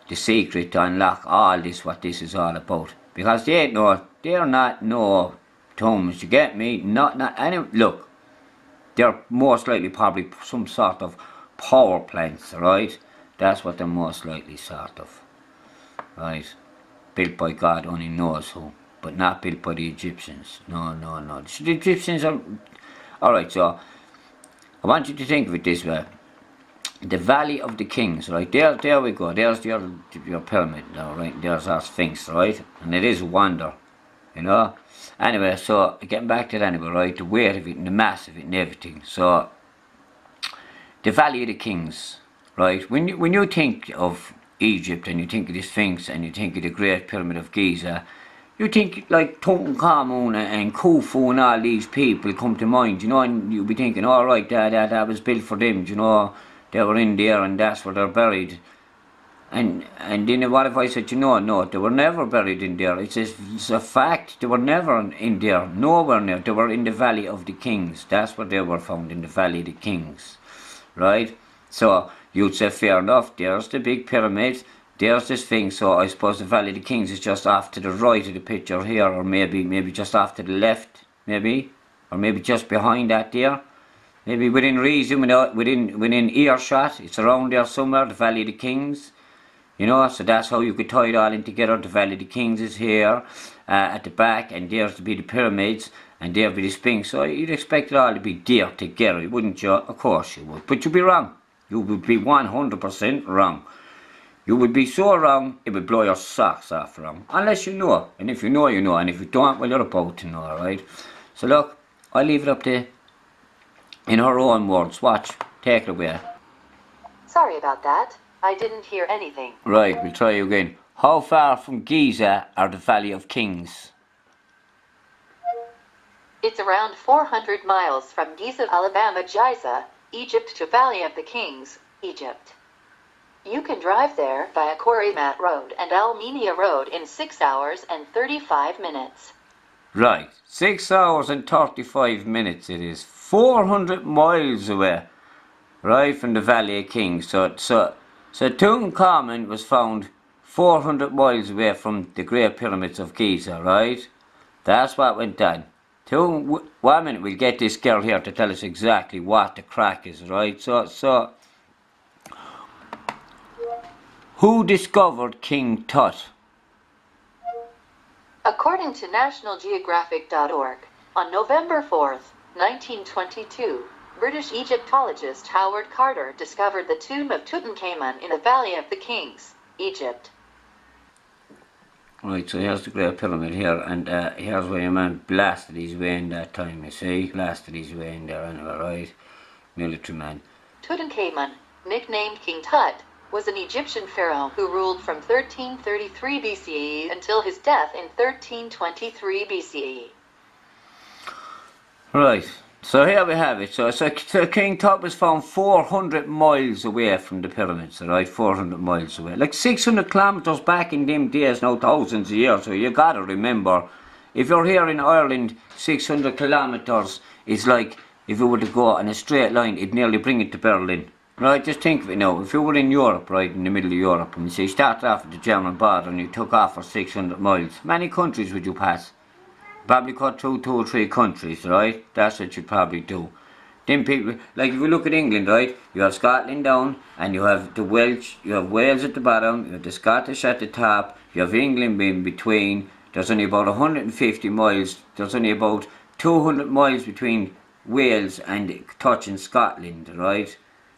the secret to unlock all this, what this is all about. Because they're not no tombs, you get me? Not any, look, they're most likely probably some sort of power plants, right? That's what they're most likely sort of, right? Built by God only knows who, but not built by the Egyptians. No. So the Egyptians are, alright, so I want you to think of it this way. The Valley of the Kings, right? There we go. There's your pyramid now, right? There's our Sphinx, right? And it is a wonder, you know? Anyway, so getting back to it anyway, right? The weight of it and the mass of it and everything. So, the Valley of the Kings, right? When you think of Egypt and you think of the Sphinx and you think of the Great Pyramid of Giza, you think like Tutankhamun and Khufu and all these people come to mind, you know, and you'll be thinking, all right, that was built for them, you know, they were in there and that's where they're buried. And then what if I said, you know, no, they were never buried in there. It's a fact, they were never in there, nowhere near. They were in the Valley of the Kings. That's where they were found, in the Valley of the Kings, right? So you'd say, fair enough, there's the big pyramid, there's the Sphinx, so I suppose the Valley of the Kings is just off to the right of the picture here, or maybe just off to the left, maybe, or maybe just behind that there, maybe within reason, within earshot, it's around there somewhere, the Valley of the Kings, you know, so that's how you could tie it all in together. The Valley of the Kings is here, at the back, and there's to be the pyramids, and there be the Sphinx, so you'd expect it all to be there together, wouldn't you? Of course you would, but you'd be wrong. You would be 100% wrong. You would be so wrong, it would blow your socks off wrong. Unless you know. And if you know, you know. And if you don't, well, you're about to know, alright? So look, I'll leave it up to, in her own words. Watch. Take it away. Sorry about that. I didn't hear anything. Right, we'll try again. How far from Giza are the Valley of Kings? It's around 400 miles from Giza, Alabama, Giza, Egypt to Valley of the Kings, Egypt. You can drive there via Korimat Road and Almenia Road in 6 hours and 35 minutes. Right, 6 hours and 35 minutes it is. 400 miles away, right, from the Valley of Kings. So Tutankhamun was found 400 miles away from the Great Pyramids of Giza, right? That's what went down. 1 minute, we'll get this girl here to tell us exactly what the crack is, right? So who discovered King Tut? According to nationalgeographic.org, on November 4th, 1922, British Egyptologist Howard Carter discovered the tomb of Tutankhamun in the Valley of the Kings, Egypt. Right, so here's the Great Pyramid here, and here's where your man blasted his way in that time, you see? Blasted his way in there anyway, right? Military man. Tutankhamun, nicknamed King Tut, was an Egyptian pharaoh who ruled from 1333 BCE until his death in 1323 BCE. Right, so here we have it. So King Tut was found 400 miles away from the pyramids, right? 400 miles away. Like 600 kilometres back in them days, now thousands of years. So you gotta remember, if you're here in Ireland, 600 kilometres is like, if you were to go on a straight line, it'd nearly bring it to Berlin. Right, just think of it now. If you were in Europe, right, in the middle of Europe, and you say you started off at the German border and you took off for 600 miles, many countries would you pass? Probably cut through 2 or 3 countries, right? That's what you'd probably do. Then people, like if you look at England, right, you have Scotland down, and you have the Welsh, you have Wales at the bottom, you have the Scottish at the top, you have England in between. There's only about 150 miles, there's only about 200 miles between Wales and touching Scotland, right?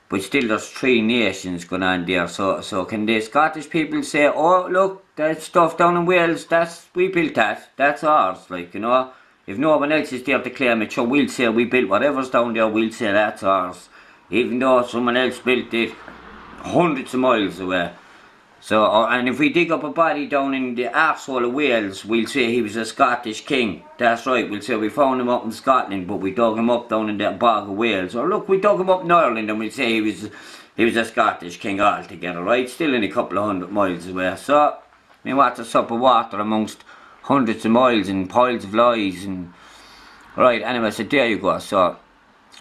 But still there's 3 nations going on there, so can the Scottish people say, oh look, that stuff down in Wales, we built that, that's ours, like, you know. If no one else is there to claim it, sure, we'll say we built whatever's down there, we'll say that's ours. Even though someone else built it hundreds of miles away. So, and if we dig up a body down in the arsehole of Wales, we'll say he was a Scottish king. That's right, we'll say we found him up in Scotland, but we dug him up down in the bog of Wales. Or look, we dug him up in Ireland and we'll say he was a Scottish king altogether, right? Still in a couple of 100 miles away. So, I mean, what's a sup of water amongst hundreds of miles and piles of lies and... Right, anyway, so there you go. So,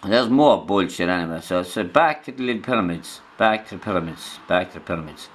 there's more bullshit anyway. So back to the little pyramids. Back to the pyramids.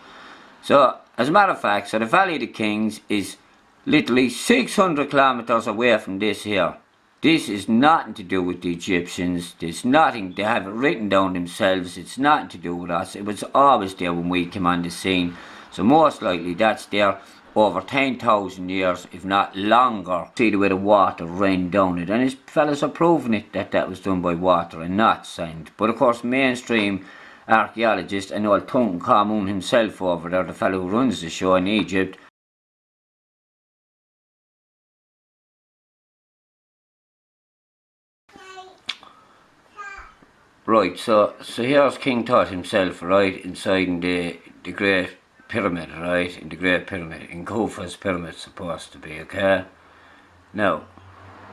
So, as a matter of fact, so the Valley of the Kings is literally 600 kilometres away from this here. This is nothing to do with the Egyptians. There's nothing, they have it written down themselves. It's nothing to do with us. It was always there when we came on the scene. So most likely that's there over 10,000 years, if not longer. See the way the water ran down it. And these fellas are proving it that that was done by water and not sand. But of course mainstream archaeologist and old Tutankhamun himself over there, the fellow who runs the show in Egypt, right, so here's King Tut himself, right, inside the Great Pyramid, right, in the Great Pyramid, in Khufu's pyramid supposed to be, okay? Now,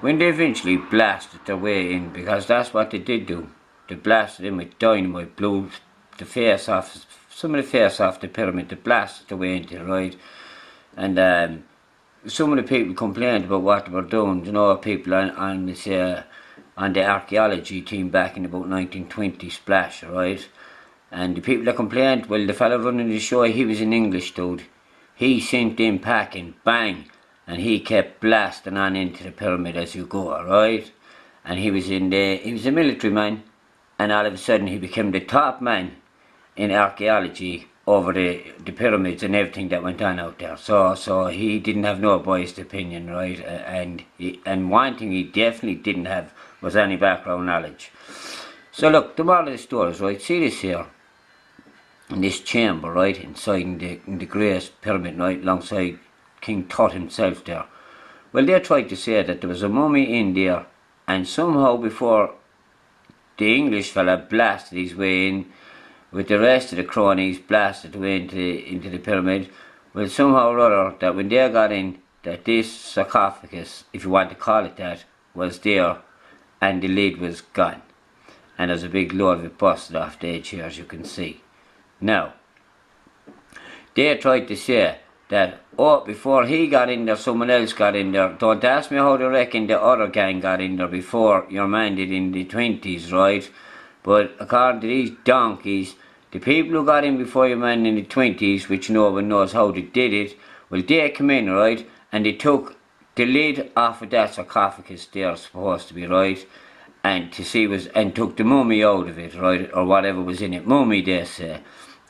when they eventually blasted their way in, because that's what they did do, they blasted in with dynamite, blew the face off, some of the face off the pyramid, they blasted their way into it, right? And some of the people complained about what they were doing, you know, people on the archaeology team back in about 1920 splash, right? And the people that complained, well, the fellow running the show, he was an English dude. He sent in packing, bang, and he kept blasting on into the pyramid as you go, right? And he was a military man, and all of a sudden he became the top man in archaeology over the pyramids and everything that went on out there. So he didn't have no biased opinion, right? And one thing he definitely didn't have was any background knowledge. So look, the moral of the story is, right, see this here, in this chamber, right, inside in the Great Pyramid, right, alongside King Tut himself there. Well, they tried to say that there was a mummy in there, and somehow before the English fella blasted his way in, with the rest of the cronies blasted away into the pyramid, well, somehow or other, that when they got in, that this sarcophagus, if you want to call it that, was there, and the lid was gone. And there's a big load of it busted off the edge here, as you can see. Now, they tried to say that, oh, before he got in there, someone else got in there. Don't ask me how they reckon the other gang got in there before your man did in the 20s, right? But according to these donkeys, the people who got in before your man in the 20s, which no one knows how they did it, well, they came in, right, and they took the lid off of that sarcophagus there, supposed to be, right, and took the mummy out of it, right, or whatever was in it, mummy they say.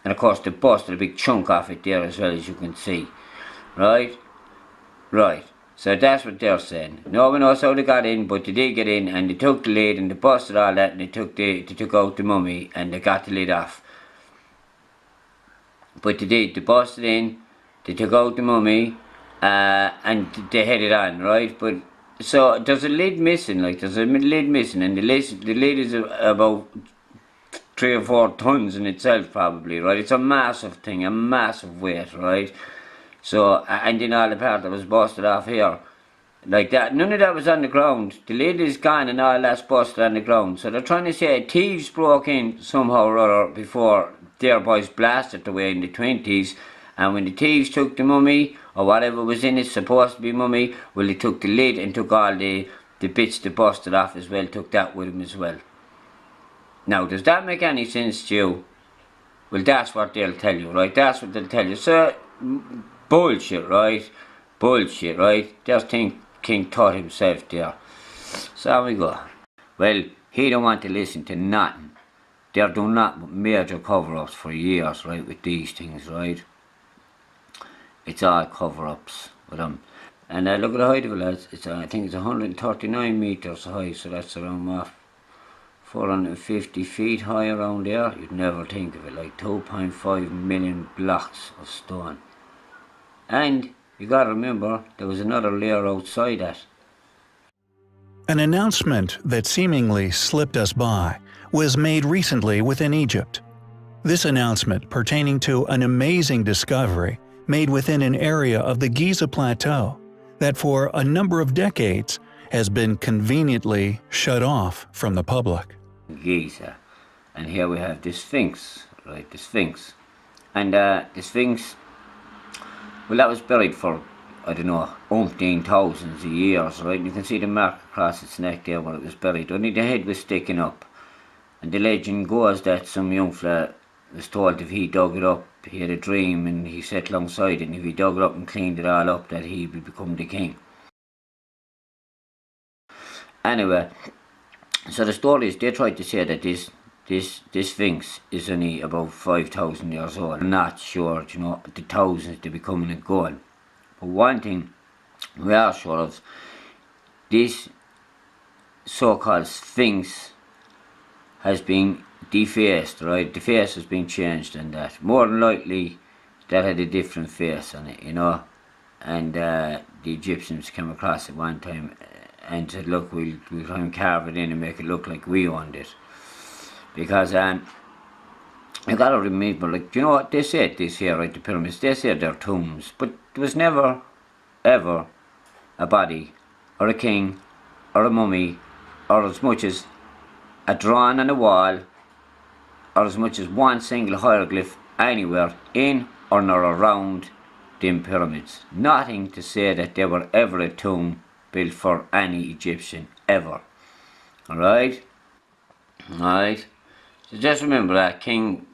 And of course they busted a big chunk off it there as well, as you can see, right? Right, so that's what they're saying. No one knows how they got in, but they did get in, and they took the lid and they busted all that, and they took out the mummy and they got the lid off. But they busted in, they took out the mummy, and they headed on, right? But so there's a lid missing, and the lid is about 3 or 4 tons in itself, probably, right? It's a massive thing, a massive weight, right? So, and then all the part that was busted off here, like that, none of that was on the ground. The lid is gone and all that's busted on the ground. So they're trying to say thieves broke in somehow or other before their boys blasted away in the 20s, and when the thieves took the mummy, or whatever was in it, supposed to be mummy, well, they took the lid and took all the bits that busted off as well, took that with them as well. Now, does that make any sense to you? Well, that's what they'll tell you, right? That's what they'll tell you. So, bullshit, right? Bullshit, right? There's King Tut himself there. So we go. Well, he don't want to listen to nothing. They're doing nothing but major cover-ups for years, right, with these things, right? It's all cover-ups with them. And look at the height of it, lads. I think it's 139 metres high, so that's around 450 feet high around there. You'd never think of it, like 2.5 million blocks of stone. And you gotta remember, there was another layer outside that. An announcement that seemingly slipped us by was made recently within Egypt. This announcement pertaining to an amazing discovery made within an area of the Giza Plateau that for a number of decades has been conveniently shut off from the public. Giza. And here we have the Sphinx, right, the Sphinx. And the Sphinx, well, that was buried for, I don't know, umpteen thousands of years, right? And you can see the mark across its neck there where it was buried. Only the head was sticking up. And the legend goes that some young fella was told if he dug it up, he had a dream and he sat alongside it, and if he dug it up and cleaned it all up, that he would become the king. Anyway, so the story is they tried to say that this Sphinx is only about 5,000 years old. I'm not sure, you know, the thousands they're becoming and going. But one thing we are sure of, this so-called Sphinx has been defaced, right? The face has been changed and that. More than likely, that had a different face on it, you know. And the Egyptians came across it one time and said, look, we'll try and carve it in and make it look like we owned it. Because you gotta remember, like, you know what they said this here, right, the pyramids, they said they're tombs, but there was never, ever a body, or a king, or a mummy, or as much as a drawing on a wall, or as much as one single hieroglyph anywhere in or nor around them pyramids. Nothing to say that they were ever a tomb built for any Egyptian, ever. Alright? Alright? So just remember that King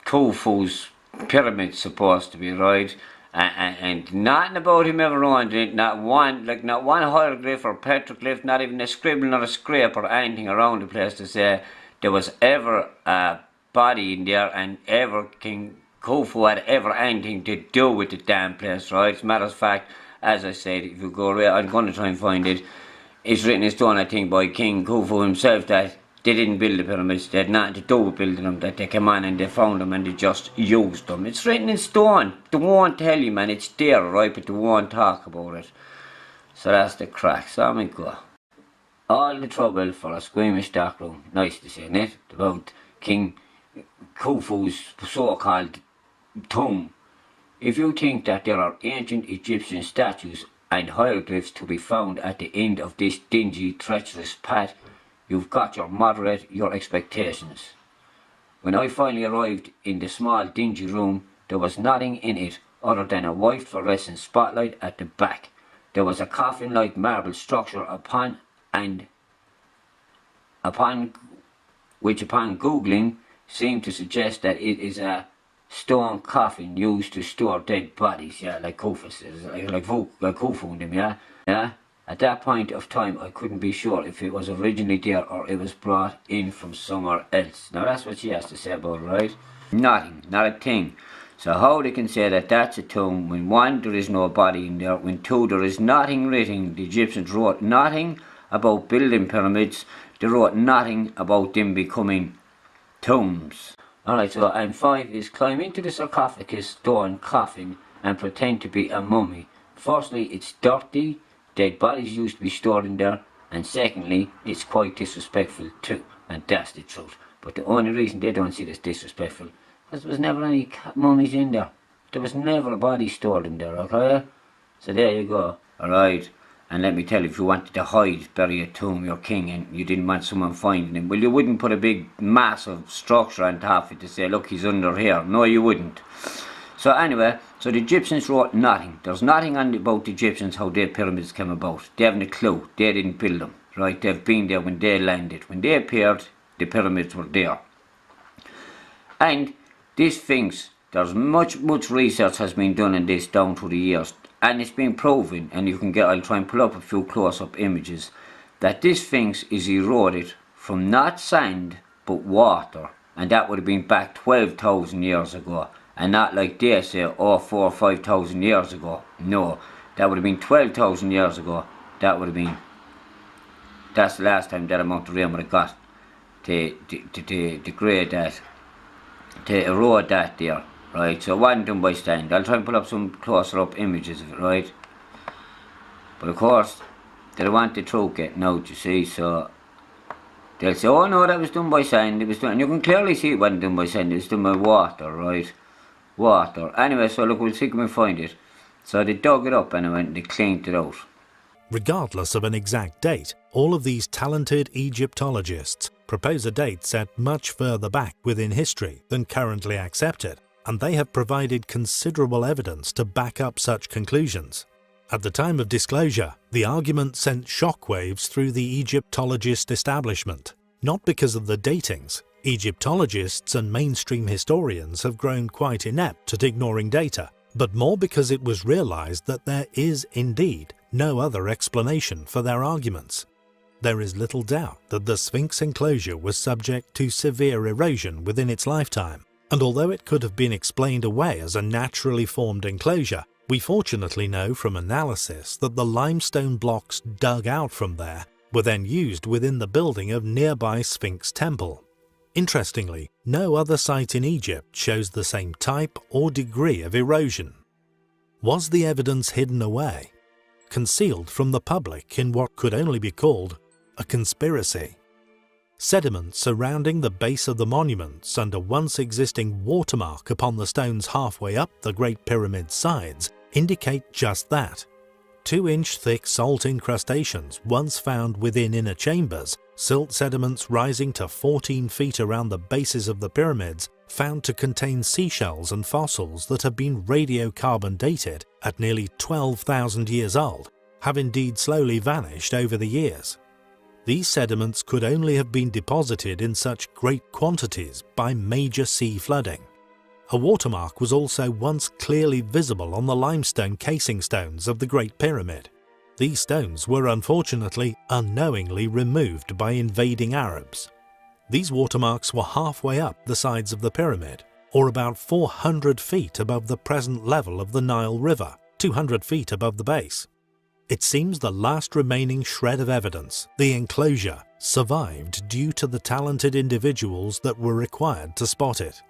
Khufu's pyramid's supposed to be, right? And nothing about him ever owned it, not one hieroglyph or petroglyph, not even a scribble or a scrape or anything around the place to say there was ever a body in there and ever King Khufu had ever anything to do with the damn place, right? As a matter of fact, as I said, if you go around, I'm going to try and find it, it's written in stone, I think, by King Khufu himself that they didn't build the pyramids, they had nothing to do with building them, that they came on and they found them and they just used them. It's written in stone. They won't tell you, man, it's there, right, but they won't talk about it. So that's the crack. So I go. All the trouble for a squeamish darkroom. Nice to say, innit? About King Khufu's so-called tomb. If you think that there are ancient Egyptian statues and hieroglyphs to be found at the end of this dingy, treacherous path, you've got to moderate your expectations. When I finally arrived in the small, dingy room, there was nothing in it other than a white fluorescent spotlight at the back. There was a coffin-like marble structure upon which upon googling seemed to suggest that it is a stone coffin used to store dead bodies, yeah, like Khufu says, like Khufu and them, yeah. At that point of time, I couldn't be sure if it was originally there or it was brought in from somewhere else. Now that's what she has to say about it, right? Nothing, not a thing. So how they can say that that's a tomb when one, there is no body in there, when two, there is nothing written. The Egyptians wrote nothing about building pyramids. They wrote nothing about them becoming tombs. Alright, so and 5 is climb into the sarcophagus stone coffin and pretend to be a mummy. Firstly, it's dirty. Dead bodies used to be stored in there, and secondly, it's quite disrespectful too, and that's the truth. But the only reason they don't see it as disrespectful is there was never any mummies in there. There was never a body stored in there, okay? So there you go. Alright, and let me tell you, if you wanted to hide, bury a tomb, your king, and you didn't want someone finding him, well, you wouldn't put a big, massive structure on top of it to say, look, he's under here. No, you wouldn't. So anyway, so the Egyptians wrote nothing. There's nothing on about the Egyptians, how their pyramids came about. They haven't a clue. They didn't build them, right? They've been there when they landed. When they appeared, the pyramids were there. And this Sphinx, there's much research has been done on this down through the years. And it's been proven, and you can get, I'll try and pull up a few close-up images, that this Sphinx is eroded from not sand, but water. And that would have been back 12,000 years ago. And not like they say, oh, 4,000 or 5,000 years ago. No, that would have been 12,000 years ago. That would have been, that's the last time that amount of rain would have got to degrade that, to erode that there, right? So it wasn't done by sand. I'll try and pull up some closer up images of it, right? But of course, they don't want the truth getting out, you see, so they'll say, oh no, that was done by sand, it was done, and you can clearly see it wasn't done by sand, it was done by water, right? Water. Anyway, so look, we'll see if we can find it. So they dug it up anyway and they cleaned it out. Regardless of an exact date, all of these talented Egyptologists propose a date set much further back within history than currently accepted, and they have provided considerable evidence to back up such conclusions. At the time of disclosure, the argument sent shockwaves through the Egyptologist establishment, not because of the datings, Egyptologists and mainstream historians have grown quite inept at ignoring data, but more because it was realized that there is indeed no other explanation for their arguments. There is little doubt that the Sphinx enclosure was subject to severe erosion within its lifetime, and although it could have been explained away as a naturally formed enclosure, we fortunately know from analysis that the limestone blocks dug out from there were then used within the building of nearby Sphinx Temple. Interestingly, no other site in Egypt shows the same type or degree of erosion. Was the evidence hidden away, concealed from the public in what could only be called a conspiracy? Sediment surrounding the base of the monuments and a once existing watermark upon the stones halfway up the Great Pyramid's sides indicate just that. 2-inch thick salt incrustations once found within inner chambers, silt sediments rising to 14 feet around the bases of the pyramids found to contain seashells and fossils that have been radiocarbon dated at nearly 12,000 years old, have indeed slowly vanished over the years. These sediments could only have been deposited in such great quantities by major sea flooding. A watermark was also once clearly visible on the limestone casing stones of the Great Pyramid. These stones were unfortunately unknowingly removed by invading Arabs. These watermarks were halfway up the sides of the pyramid, or about 400 feet above the present level of the Nile River, 200 feet above the base. It seems the last remaining shred of evidence, the enclosure, survived due to the talented individuals that were required to spot it.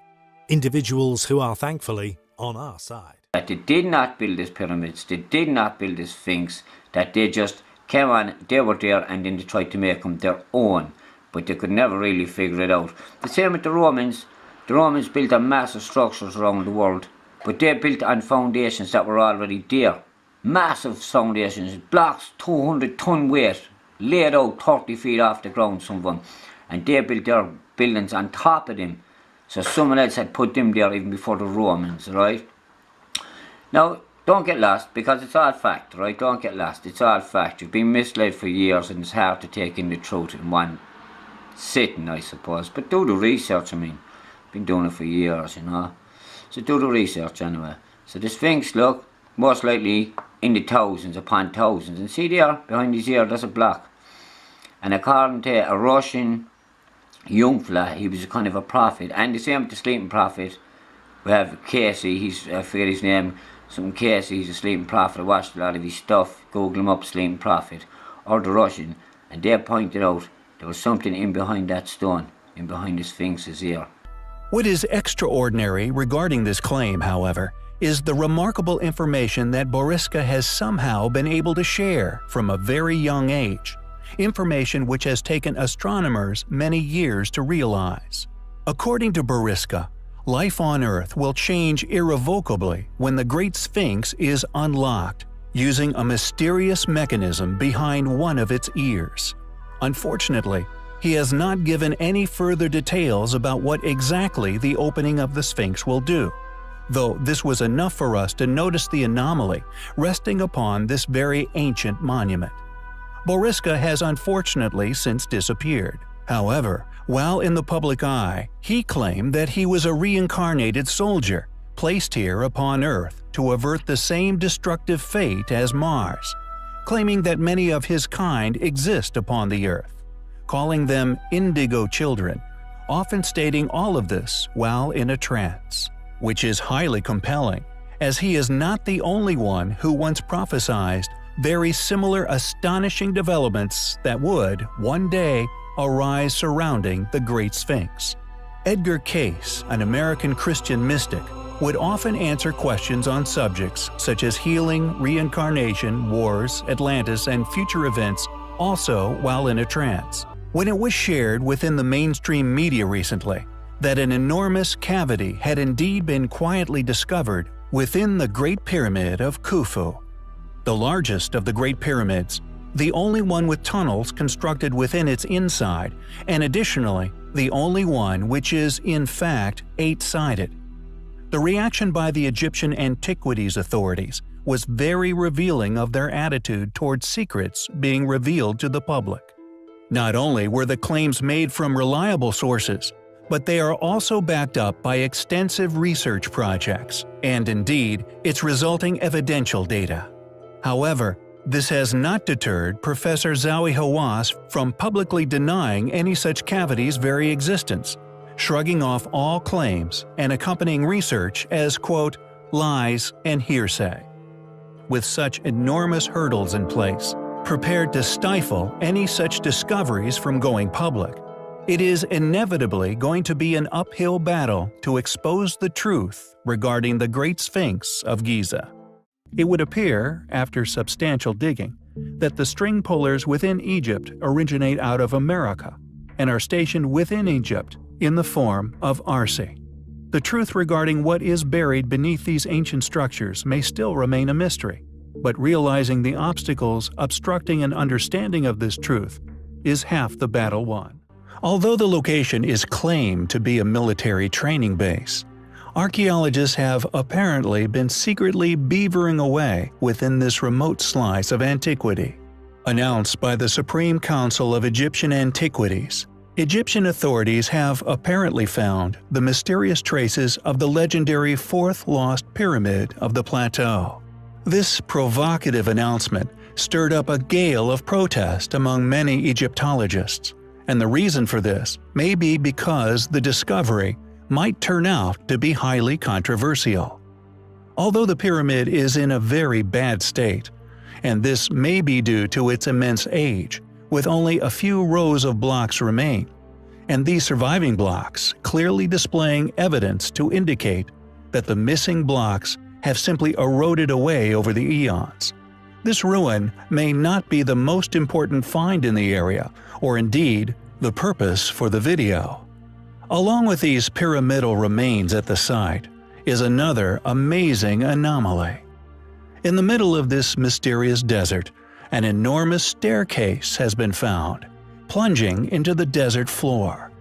Individuals who are thankfully on our side. That they did not build these pyramids, they did not build this Sphinx, that they just came on, they were there and then they tried to make them their own, but they could never really figure it out. The same with the Romans. The Romans built on massive structures around the world, but they built on foundations that were already there. Massive foundations, blocks 200-ton weight, laid out 30 feet off the ground, some of them, and they built their buildings on top of them. So someone else had put them there even before the Romans, right? Now, don't get lost, because it's all fact, right? Don't get lost, it's all fact. You've been misled for years and it's hard to take in the truth in one sitting, I suppose. But do the research, I mean. Been doing it for years, you know. So do the research anyway. So the Sphinx, look, most likely in the thousands upon thousands. And see there, behind his ear, there's a block. And according to a Russian young fella, he was a kind of a prophet. And the same with the sleeping prophet. We have Casey, I forget his name, something Casey, he's a sleeping prophet. I watched a lot of his stuff, Google him up, sleeping prophet, or the Russian. And they pointed out there was something in behind that stone, in behind the Sphinx's ear. What is extraordinary regarding this claim, however, is the remarkable information that Boriska has somehow been able to share from a very young age, information which has taken astronomers many years to realize. According to Boriska, life on Earth will change irrevocably when the Great Sphinx is unlocked, using a mysterious mechanism behind one of its ears. Unfortunately, he has not given any further details about what exactly the opening of the Sphinx will do, though this was enough for us to notice the anomaly resting upon this very ancient monument. Boriska has unfortunately since disappeared. However, while in the public eye, he claimed that he was a reincarnated soldier, placed here upon Earth to avert the same destructive fate as Mars, claiming that many of his kind exist upon the Earth, calling them indigo children, often stating all of this while in a trance, which is highly compelling, as he is not the only one who once prophesied very similar astonishing developments that would, one day, arise surrounding the Great Sphinx. Edgar Cayce, an American Christian mystic, would often answer questions on subjects such as healing, reincarnation, wars, Atlantis, and future events, also while in a trance. When it was shared within the mainstream media recently that an enormous cavity had indeed been quietly discovered within the Great Pyramid of Khufu, the largest of the Great Pyramids, the only one with tunnels constructed within its inside, and additionally, the only one which is, in fact, 8-sided. The reaction by the Egyptian Antiquities authorities was very revealing of their attitude towards secrets being revealed to the public. Not only were the claims made from reliable sources, but they are also backed up by extensive research projects, and indeed, its resulting evidential data. However, this has not deterred Professor Zawi Hawass from publicly denying any such cavity's very existence, shrugging off all claims and accompanying research as, quote, lies and hearsay. With such enormous hurdles in place, prepared to stifle any such discoveries from going public, it is inevitably going to be an uphill battle to expose the truth regarding the Great Sphinx of Giza. It would appear, after substantial digging, that the string pullers within Egypt originate out of America and are stationed within Egypt in the form of Arsi. The truth regarding what is buried beneath these ancient structures may still remain a mystery, but realizing the obstacles obstructing an understanding of this truth is half the battle won. Although the location is claimed to be a military training base, archaeologists have apparently been secretly beavering away within this remote slice of antiquity. Announced by the Supreme Council of Egyptian Antiquities, Egyptian authorities have apparently found the mysterious traces of the legendary fourth lost pyramid of the plateau. This provocative announcement stirred up a gale of protest among many Egyptologists, and the reason for this may be because the discovery might turn out to be highly controversial. Although the pyramid is in a very bad state, and this may be due to its immense age, with only a few rows of blocks remain, and these surviving blocks clearly displaying evidence to indicate that the missing blocks have simply eroded away over the eons. This ruin may not be the most important find in the area, or indeed, the purpose for the video. Along with these pyramidal remains at the site is another amazing anomaly. In the middle of this mysterious desert, an enormous staircase has been found, plunging into the desert floor.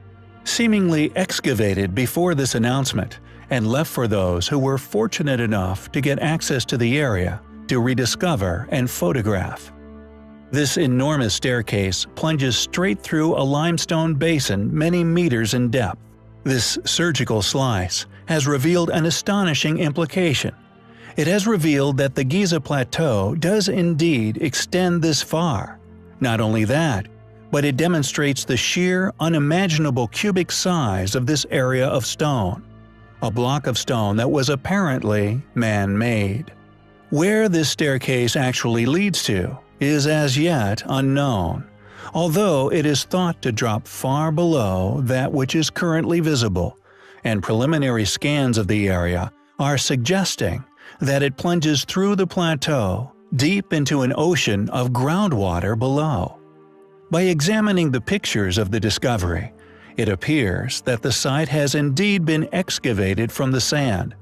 Seemingly excavated before this announcement and left for those who were fortunate enough to get access to the area to rediscover and photograph. This enormous staircase plunges straight through a limestone basin many meters in depth. This surgical slice has revealed an astonishing implication. It has revealed that the Giza Plateau does indeed extend this far. Not only that, but it demonstrates the sheer, unimaginable cubic size of this area of stone, a block of stone that was apparently man-made. Where this staircase actually leads to is as yet unknown, although it is thought to drop far below that which is currently visible, and preliminary scans of the area are suggesting that it plunges through the plateau deep into an ocean of groundwater below. By examining the pictures of the discovery, it appears that the site has indeed been excavated from the sand,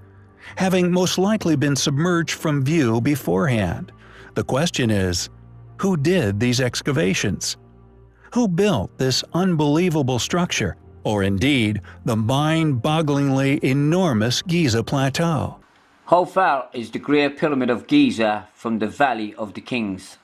having most likely been submerged from view beforehand. The question is, who did these excavations? Who built this unbelievable structure, or indeed the mind-bogglingly enormous Giza Plateau? How far is the Great Pyramid of Giza from the Valley of the Kings?